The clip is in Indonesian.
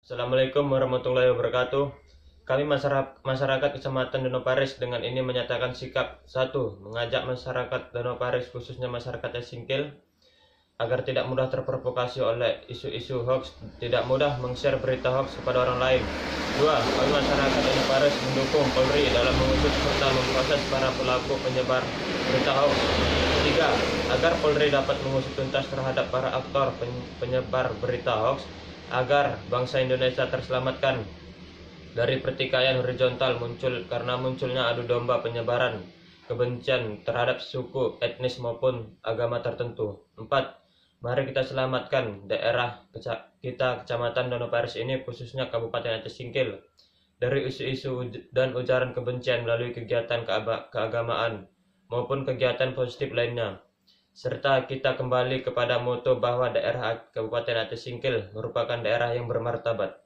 Assalamualaikum warahmatullahi wabarakatuh. Kami masyarakat Kecamatan Danau Paris dengan ini menyatakan sikap 1. Mengajak masyarakat Danau Paris khususnya masyarakat Singkil agar tidak mudah terprovokasi oleh isu-isu hoax, tidak mudah meng-share berita hoax kepada orang lain. 2. Kami masyarakat Danau Paris mendukung Polri dalam mengusut serta memproses para pelaku penyebar berita hoax. 3. Agar Polri dapat mengusut tuntas terhadap para aktor penyebar berita hoax agar bangsa Indonesia terselamatkan dari pertikaian horizontal karena munculnya adu domba penyebaran kebencian terhadap suku, etnis maupun agama tertentu. 4. Mari kita selamatkan daerah kita Kecamatan Danau Paris ini khususnya Kabupaten Aceh Singkil dari isu-isu dan ujaran kebencian melalui kegiatan keagamaan maupun kegiatan positif lainnya. Serta kita kembali kepada moto bahwa daerah Kabupaten Aceh Singkil merupakan daerah yang bermartabat.